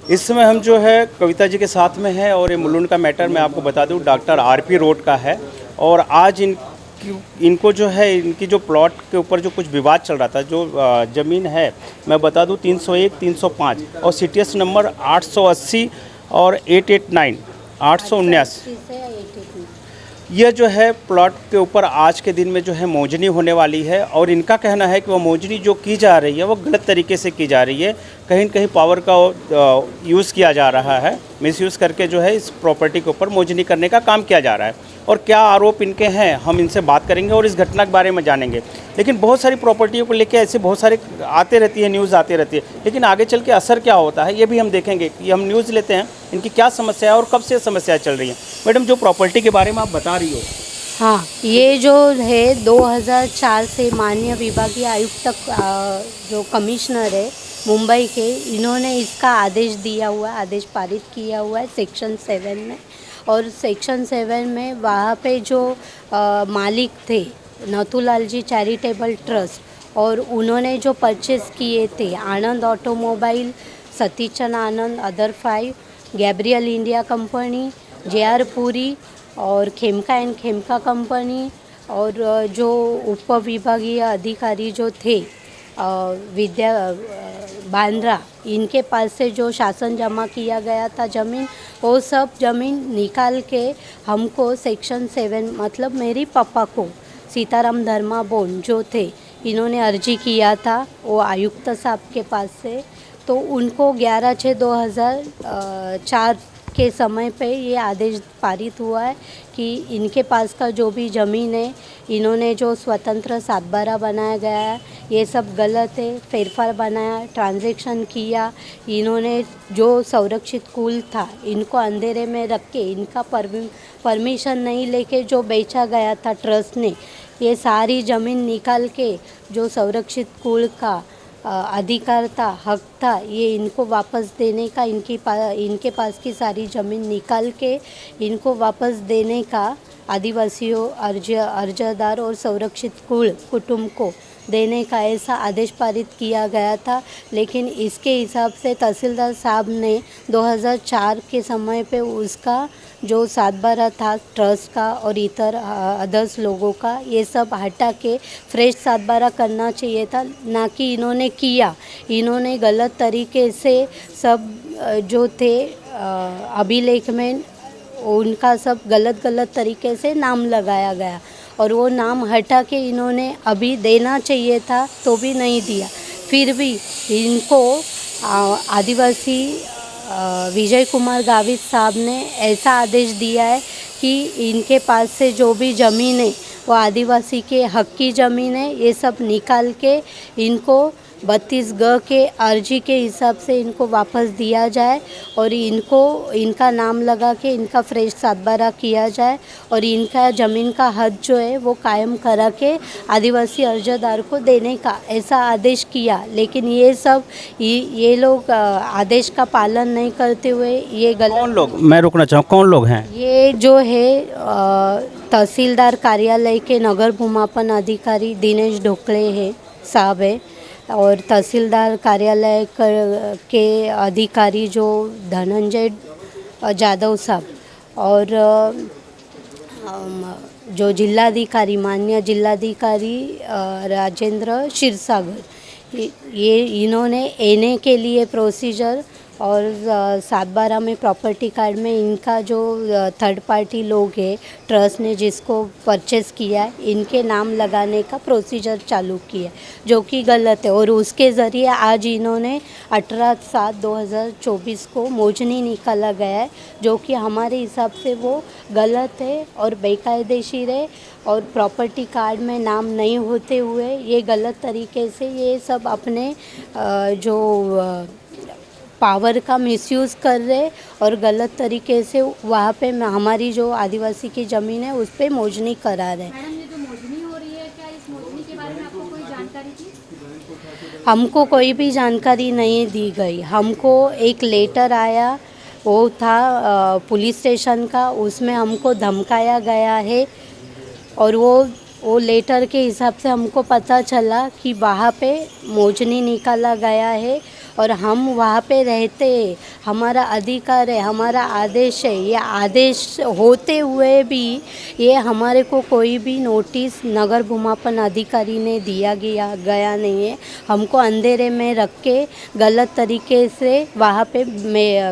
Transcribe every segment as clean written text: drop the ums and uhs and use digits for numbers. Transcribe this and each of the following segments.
इस समय हम जो है कविता जी के साथ में है और ये मुलुंड का मैटर मैं आपको बता दूं डॉक्टर आरपी रोड का है। और आज इनको जो है इनकी जो प्लॉट के ऊपर जो कुछ विवाद चल रहा था, जो ज़मीन है मैं बता दूं 301 305 और सीटीएस नंबर 880 और 889 879, यह जो है प्लॉट के ऊपर आज के दिन में जो है मौजनी होने वाली है। और इनका कहना है कि वो मौजनी जो की जा रही है वो गलत तरीके से की जा रही है, कहीं न कहीं पावर का यूज़ किया जा रहा है, मिसयूज़ करके जो है इस प्रॉपर्टी के ऊपर मौजनी करने का काम किया जा रहा है। और क्या आरोप इनके हैं हम इनसे बात करेंगे और इस घटना के बारे में जानेंगे। लेकिन बहुत सारी प्रॉपर्टियों को लेकर ऐसे बहुत सारे आते रहती है, न्यूज़ आती रहती है, लेकिन आगे चल के असर क्या होता है ये भी हम देखेंगे कि हम न्यूज़ लेते हैं इनकी क्या समस्या है और कब से समस्याएं चल रही हैं। मैडम, जो प्रॉपर्टी के बारे में आप बता रही हो, हाँ, ये जो है 2004 से माननीय विभागीय आयुक्त तक जो कमिश्नर है मुंबई के, इन्होंने इसका आदेश दिया हुआ है, आदेश पारित किया हुआ है सेक्शन 7 में। और सेक्शन 7 में वहाँ पे जो मालिक थे नथुलाल जी चैरिटेबल ट्रस्ट, और उन्होंने जो परचेज़ किए थे Anand automobile, Satichand Anand, other 5, Gabriel India company, JR Puri और खेमका एंड खेमका कंपनी, और जो उप विभागीय अधिकारी जो थे विद्या बांद्रा, इनके पास से जो शासन जमा किया गया था ज़मीन, वो सब ज़मीन निकाल के हमको सेक्शन 7 मतलब मेरी पापा को सीताराम धर्मा बोन जो थे, इन्होंने अर्जी किया था वो आयुक्त साहब के पास से। तो उनको 11/6/2004 के समय पे ये आदेश पारित हुआ है कि इनके पास का जो भी ज़मीन है, इन्होंने जो स्वतंत्र 7/12 बनाया गया है ये सब गलत है, फेरफार बनाया, ट्रांजैक्शन किया, इन्होंने जो संरक्षित कुल था इनको अंधेरे में रख के, इनका परमिशन नहीं लेके जो बेचा गया था ट्रस्ट ने, ये सारी ज़मीन निकाल के जो संरक्षित कुल का अधिकार था, हक था, ये इनको वापस देने का, इनके पास की सारी ज़मीन निकाल के इनको वापस देने का, आदिवासियों अर्जदार और संरक्षित कुल कुटुंब को देने का ऐसा आदेश पारित किया गया था। लेकिन इसके हिसाब से तहसीलदार साहब ने 2004 के समय पे उसका जो 7/12 था ट्रस्ट का और इतर अदर्स लोगों का, ये सब हटा के फ्रेश 7/12 करना चाहिए था, ना कि इन्होंने किया। इन्होंने गलत तरीके से सब जो थे अभिलेख में उनका सब गलत तरीके से नाम लगाया गया, और वो नाम हटा के इन्होंने अभी देना चाहिए था तो भी नहीं दिया। फिर भी इनको आदिवासी विजय कुमार गावित साहब ने ऐसा आदेश दिया है कि इनके पास से जो भी ज़मीन है वो आदिवासी के हक की ज़मीन है, ये सब निकाल के इनको 32 के अर्जी के हिसाब से इनको वापस दिया जाए, और इनको इनका नाम लगा के इनका फ्रेश 7/12 किया जाए, और इनका ज़मीन का हद जो है वो कायम करा के आदिवासी अर्जदार को देने का ऐसा आदेश किया। लेकिन ये सब ये लोग आदेश का पालन नहीं करते हुए ये गलत। कौन लोग, मैं रुकना चाहूँ, कौन लोग हैं? ये जो है तहसीलदार कार्यालय के नगर भूमापन अधिकारी दिनेश ढोकले है साहब है, और तहसीलदार कार्यालय के अधिकारी जो धनंजय जाधव साहब, और जो जिलाधिकारी माननीय जिलाधिकारी राजेंद्र क्षीरसागर, ये इन्होंने एनए के लिए प्रोसीजर और 7/12 में प्रॉपर्टी कार्ड में इनका जो थर्ड पार्टी लोग हैं ट्रस्ट ने जिसको परचेज़ किया है, इनके नाम लगाने का प्रोसीजर चालू किया, जो कि गलत है। और उसके ज़रिए आज इन्होंने 18/7/2024 को मौजनी निकाला गया है, जो कि हमारे हिसाब से वो गलत है और बेकायदेशीर है, और प्रॉपर्टी कार्ड में नाम नहीं होते हुए ये गलत तरीके से ये सब अपने जो पावर का मिसयूज़ कर रहे और गलत तरीके से वहाँ पे हमारी जो आदिवासी की ज़मीन है उस पे मौजनी करा रहे। मैडम, ये जो मौजनी हो रही है, क्या इस मौजनी के बारे में आपको कोई जानकारी थी? हमको कोई भी जानकारी नहीं दी गई। हमको एक लेटर आया, वो था पुलिस स्टेशन का, उसमें हमको धमकाया गया है, और वो लेटर के हिसाब से हमको पता चला कि वहाँ पे मौजनी निकाला गया है, और हम वहाँ पे रहते हैं, हमारा अधिकार है, हमारा आदेश है। ये आदेश होते हुए भी ये हमारे को कोई भी नोटिस नगर भूमापन अधिकारी ने दिया गया नहीं है। हमको अंधेरे में रख के गलत तरीके से वहाँ पे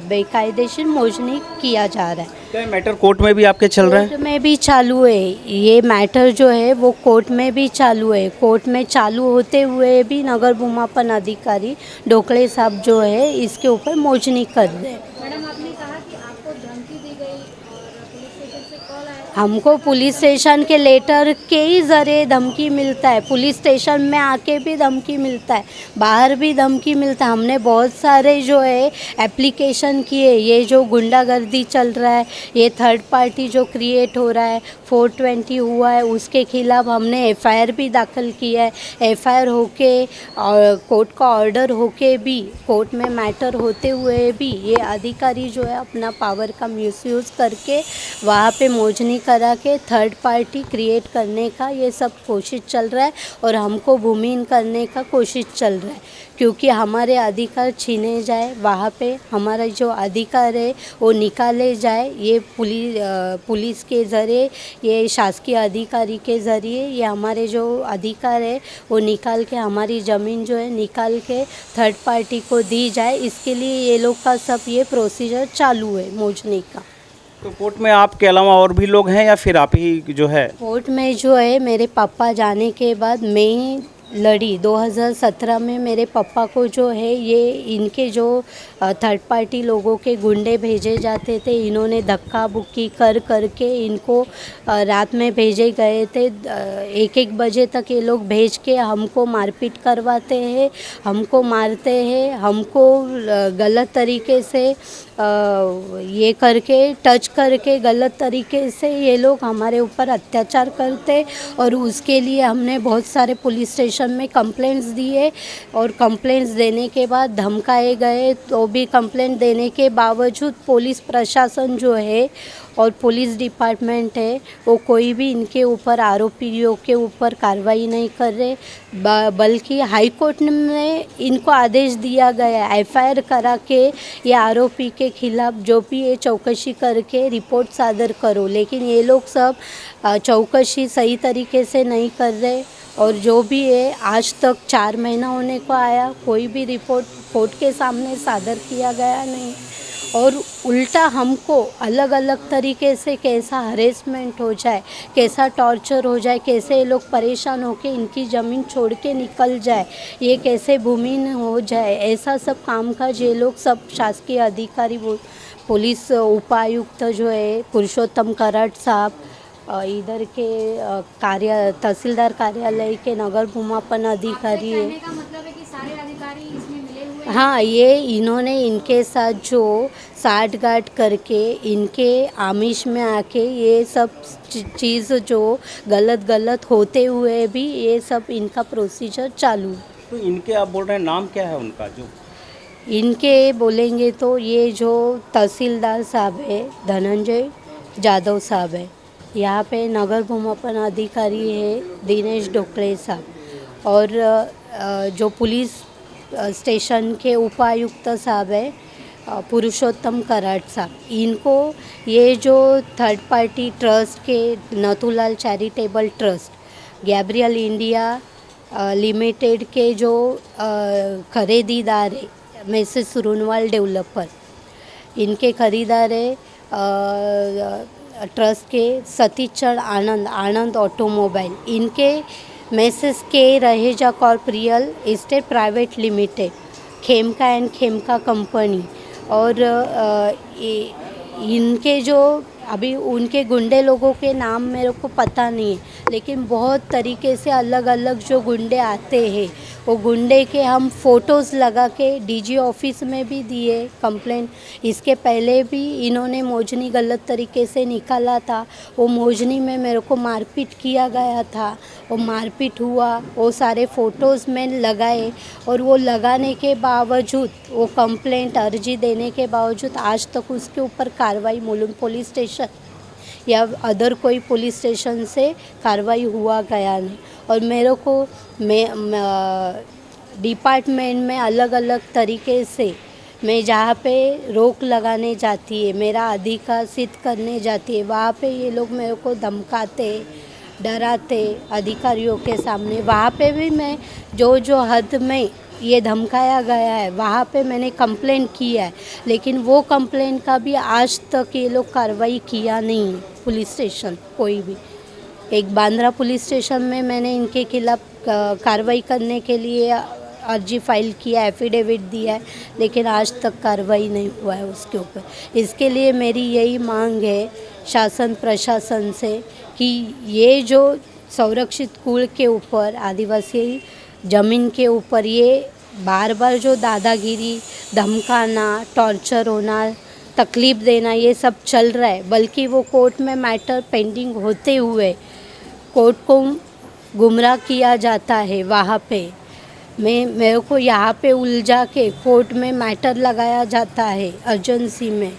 बेकायदेशीर मोजनी किया जा रहा है। क्या मैटर कोर्ट में भी आपके चल रहा है? कोर्ट में भी चालू है, ये मैटर जो है वो कोर्ट में भी चालू है। कोर्ट में चालू होते हुए भी नगर भूमापन अधिकारी ढोकले साहब जो है इसके ऊपर मोजनी कर रहे हैं। मैडम आपने कहा कि आपको धमकी दी गई और पुलिस स्टेशन से कॉल आया। हमको पुलिस स्टेशन के लेटर के ही ज़रिए धमकी मिलता है, पुलिस स्टेशन में आके भी धमकी मिलता है, बाहर भी धमकी मिलता है। हमने बहुत सारे जो है एप्लीकेशन किए। ये जो गुंडागर्दी चल रहा है, ये थर्ड पार्टी जो क्रिएट हो रहा है, 420 हुआ है, उसके खिलाफ हमने एफआईआर भी दाखिल किया है। एफआईआर होके और कोर्ट का ऑर्डर होके भी, कोर्ट में मैटर होते हुए भी ये अधिकारी जो है अपना पावर का मिसयूज़ करके वहाँ पे मोजनी करा के थर्ड पार्टी क्रिएट करने का ये सब कोशिश चल रहा है और हमको भूमिहीन करने का कोशिश चल रहा है। क्योंकि हमारे अधिकार छीने जाए, वहाँ पे हमारा जो अधिकार है वो निकाले जाए, ये पुलिस के ज़रिए, ये शासकीय अधिकारी के ज़रिए ये हमारे जो अधिकार है वो निकाल के, हमारी ज़मीन जो है निकाल के थर्ड पार्टी को दी जाए। इसके लिए ये लोग का सब ये प्रोसीजर चालू है मोजनी का। तो कोर्ट में आपके अलावा और भी लोग हैं या फिर आप ही जो है? कोर्ट में जो है मेरे पापा जाने के बाद मैं ही लड़ी। 2017 में मेरे पापा को जो है ये इनके जो थर्ड पार्टी लोगों के गुंडे भेजे जाते थे, इन्होंने धक्का बुक्की कर करके इनको रात में भेजे गए थे। 1-1 बजे तक ये लोग भेज के हमको मारपीट करवाते हैं, हमको मारते हैं, हमको गलत तरीके से ये करके टच करके गलत तरीके से ये लोग हमारे ऊपर अत्याचार करते। और उसके लिए हमने बहुत सारे पुलिस स्टेशन में कंप्लेंट्स दिए और कंप्लेंट्स देने के बाद धमकाए गए। तो भी कंप्लेंट देने के बावजूद पुलिस प्रशासन जो है और पुलिस डिपार्टमेंट है वो कोई भी इनके ऊपर, आरोपियों के ऊपर कार्रवाई नहीं कर रहे। बल्कि हाई कोर्ट में इनको आदेश दिया गया एफआईआर करा के ये आरोपी के खिलाफ जो भी ये चौकसी करके रिपोर्ट सादर करो, लेकिन ये लोग सब चौकसी सही तरीके से नहीं कर रहे। और जो भी है आज तक 4 महीना होने को आया, कोई भी रिपोर्ट कोर्ट के सामने सादर किया गया नहीं। और उल्टा हमको अलग अलग तरीके से कैसा हरेसमेंट हो जाए, कैसा टॉर्चर हो जाए, कैसे ये लोग परेशान होके इनकी ज़मीन छोड़ के निकल जाए, ये कैसे भूमिहीन हो जाए, ऐसा सब कामकाज ये लोग सब शासकीय अधिकारी, पुलिस उपायुक्त जो है पुरुषोत्तम कराड साहब, इधर के तहसीलदार कार्यालय के नगर भूमापन अधिकारी है। कहने का मतलब है कि सारे अधिकारी इसमें मिले हुए हैं। हाँ, ये इन्होंने इनके साथ जो साठगांठ करके इनके आमिष में आके ये सब चीज़ जो गलत होते हुए भी ये सब इनका प्रोसीजर चालू है। तो इनके आप बोल रहे हैं नाम क्या है उनका? जो इनके बोलेंगे तो ये जो तहसीलदार साहब है धनंजय जादव साहब है, यहाँ पे नगर भूमापन अधिकारी है दिनेश ढोकले साहब, और जो पुलिस स्टेशन के उपायुक्त साहब है पुरुषोत्तम कराड साहब। इनको ये जो थर्ड पार्टी ट्रस्ट के Nathulal charitable trust, Gabriel India limited के जो खरीदीदार है मिसेस सुरुनवाल डेवलपर, इनके खरीदार है ट्रस्ट के सतीचंद आनंद ऑटोमोबाइल, इनके मिसेस के Raheja Corp real estate private limited, Khemka and Khemka company. और इनके जो अभी उनके गुंडे लोगों के नाम मेरे को पता नहीं है, लेकिन बहुत तरीके से अलग अलग जो गुंडे आते हैं वो गुंडे के हम फ़ोटोज़ लगा के डीजी ऑफिस में भी दिए कंप्लेंट। इसके पहले भी इन्होंने मोजनी गलत तरीके से निकाला था, वो मोजनी में मेरे को मारपीट किया गया था, वो मारपीट हुआ, वो सारे फ़ोटोज़ में लगाए। और वो लगाने के बावजूद, वो कंप्लेंट अर्जी देने के बावजूद आज तक उसके ऊपर कार्रवाई मुलुंड पुलिस स्टेशन या अदर कोई पुलिस स्टेशन से कार्रवाई हुआ गया नहीं। और मेरे को डिपार्टमेंट में अलग अलग तरीके से मैं जहाँ पे रोक लगाने जाती है, मेरा अधिकार सिद्ध करने जाती है, वहाँ पे ये लोग मेरे को धमकाते, डराते अधिकारियों के सामने। वहाँ पे भी मैं जो हद में ये धमकाया गया है वहाँ पे मैंने कंप्लेंट की है, लेकिन वो कंप्लेंट का भी आज तक ये लोग कार्रवाई किया नहीं है। पुलिस स्टेशन कोई भी, एक बांद्रा पुलिस स्टेशन में मैंने इनके खिलाफ कार्रवाई करने के लिए अर्जी फाइल किया, एफिडेविट दिया है, लेकिन आज तक कार्रवाई नहीं हुआ है उसके ऊपर। इसके लिए मेरी यही मांग है शासन प्रशासन से कि ये जो संरक्षित कुल के ऊपर, आदिवासी ज़मीन के ऊपर ये बार बार जो दादागिरी, धमकाना, टॉर्चर होना, तकलीफ़ देना, ये सब चल रहा है, बल्कि वो कोर्ट में मैटर पेंडिंग होते हुए कोर्ट को गुमराह किया जाता है। वहाँ पे मेरे को यहाँ पे उलझा के कोर्ट में मैटर लगाया जाता है अर्जेंसी में,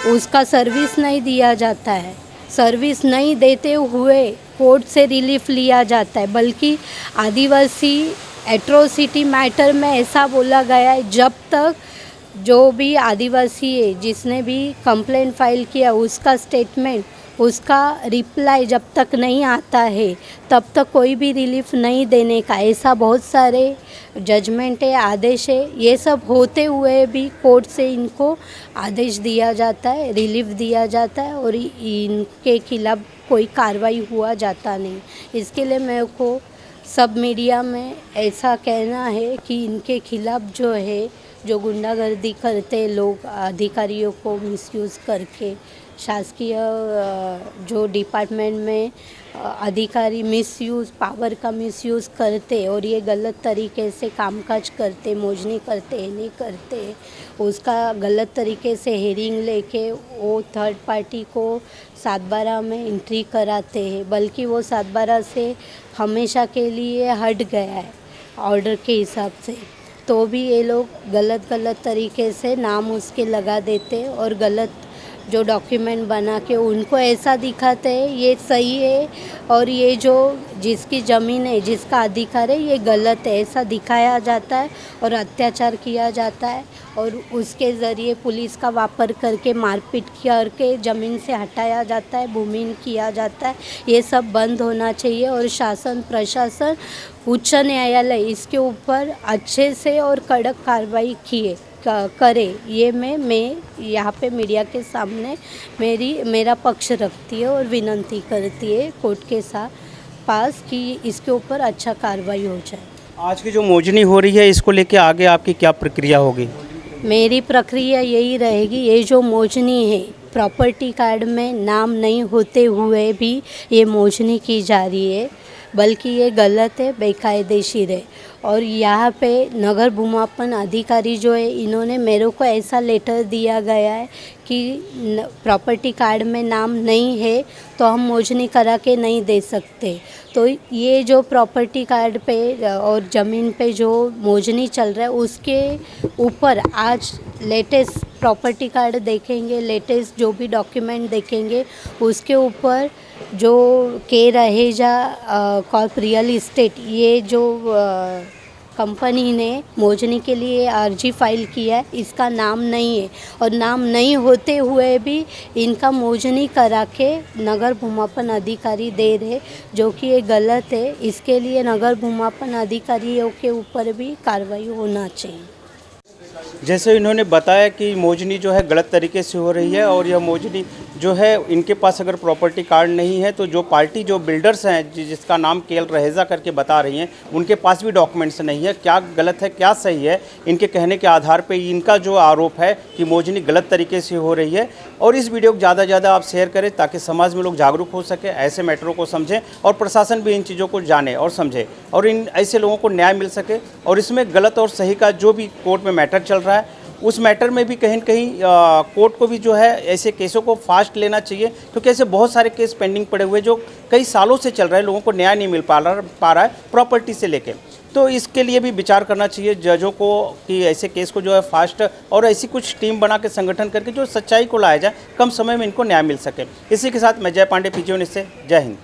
उसका सर्विस नहीं दिया जाता है। सर्विस नहीं देते हुए कोर्ट से रिलीफ लिया जाता है, बल्कि आदिवासी एट्रोसिटी मैटर में ऐसा बोला गया है जब तक जो भी आदिवासी है जिसने भी कंप्लेंट फाइल किया उसका स्टेटमेंट, उसका रिप्लाई जब तक नहीं आता है तब तक कोई भी रिलीफ नहीं देने का, ऐसा बहुत सारे जजमेंट है, आदेश है। ये सब होते हुए भी कोर्ट से इनको आदेश दिया जाता है, रिलीफ दिया जाता है और इनके खिलाफ कोई कार्रवाई हुआ जाता नहीं। इसके लिए मेरे को सब मीडिया में ऐसा कहना है कि इनके खिलाफ जो है, जो गुंडागर्दी करते लोग, अधिकारियों को मिसयूज़ करके, शासकीय जो डिपार्टमेंट में अधिकारी मिसयूज़, पावर का मिसयूज़ करते और ये गलत तरीके से कामकाज करते, मोजनी करते, नहीं करते, उसका गलत तरीके से हेयरिंग लेके वो थर्ड पार्टी को 7/12 में एंट्री कराते हैं, बल्कि वो 7/12 से हमेशा के लिए हट गया है ऑर्डर के हिसाब से, तो भी ये लोग गलत तरीके से नाम उसके लगा देते और गलत जो डॉक्यूमेंट बना के उनको ऐसा दिखाते हैं ये सही है और ये जो जिसकी ज़मीन है, जिसका अधिकार है, ये गलत है, ऐसा दिखाया जाता है और अत्याचार किया जाता है और उसके ज़रिए पुलिस का वापर करके मारपीट करके ज़मीन से हटाया जाता है, भूमिहीन किया जाता है। ये सब बंद होना चाहिए और शासन प्रशासन, उच्च न्यायालय इसके ऊपर अच्छे से और कड़क कार्रवाई करे। ये मैं यहाँ पे मीडिया के सामने मेरा पक्ष रखती है और विनती करती है कोर्ट के पास कि इसके ऊपर अच्छा कार्रवाई हो जाए। आज की जो मोजनी हो रही है इसको लेके आगे आपकी क्या प्रक्रिया होगी? मेरी प्रक्रिया यही रहेगी, ये जो मोजनी है प्रॉपर्टी कार्ड में नाम नहीं होते हुए भी ये मोजनी की जा रही है, बल्कि ये गलत है, बेकायदेशीर है। और यहाँ पे नगर भूमापन अधिकारी जो है इन्होंने मेरे को ऐसा लेटर दिया गया है कि प्रॉपर्टी कार्ड में नाम नहीं है तो हम मोजनी करा के नहीं दे सकते। तो ये जो प्रॉपर्टी कार्ड पे और ज़मीन पे जो मोजनी चल रहा है उसके ऊपर आज लेटेस्ट प्रॉपर्टी कार्ड देखेंगे, लेटेस्ट जो भी डॉक्यूमेंट देखेंगे उसके ऊपर जो के रहेजा कॉर्प रियल इस्टेट, ये जो कंपनी ने मोजनी के लिए अर्जी फाइल किया है, इसका नाम नहीं है और नाम नहीं होते हुए भी इनका मोजनी करा के नगर भूमापन अधिकारी दे रहे, जो कि ये गलत है। इसके लिए नगर भूमापन अधिकारियों के ऊपर भी कार्रवाई होना चाहिए। जैसे इन्होंने बताया कि मोजनी जो है गलत तरीके से हो रही है और यह मोजनी जो है इनके पास अगर प्रॉपर्टी कार्ड नहीं है तो जो पार्टी जो बिल्डर्स हैं जिसका नाम केएल रहेजा करके बता रही हैं उनके पास भी डॉक्यूमेंट्स नहीं है। क्या गलत है क्या सही है, इनके कहने के आधार पे इनका जो आरोप है कि मोजनी गलत तरीके से हो रही है। और इस वीडियो को ज़्यादा से ज़्यादा आप शेयर करें ताकि समाज में लोग जागरूक हो सके, ऐसे मैटरों को समझें और प्रशासन भी इन चीज़ों को जाने और समझे और इन ऐसे लोगों को न्याय मिल सके। और इसमें गलत और सही का जो भी कोर्ट में मैटर चल रहा है उस मैटर में भी कहीं न कहीं कोर्ट को भी जो है ऐसे केसों को फास्ट लेना चाहिए, क्योंकि ऐसे बहुत सारे केस पेंडिंग पड़े हुए जो कई सालों से चल रहे हैं, लोगों को न्याय नहीं मिल पा रहा है प्रॉपर्टी से लेके। तो इसके लिए भी विचार करना चाहिए जजों को कि ऐसे केस को जो है फास्ट और ऐसी कुछ टीम बना के संगठन करके जो सच्चाई को लाया जाए, कम समय में इनको न्याय मिल सके। इसी के साथ मैं जय पांडे, PGO न्यूज़ से, जय हिंद।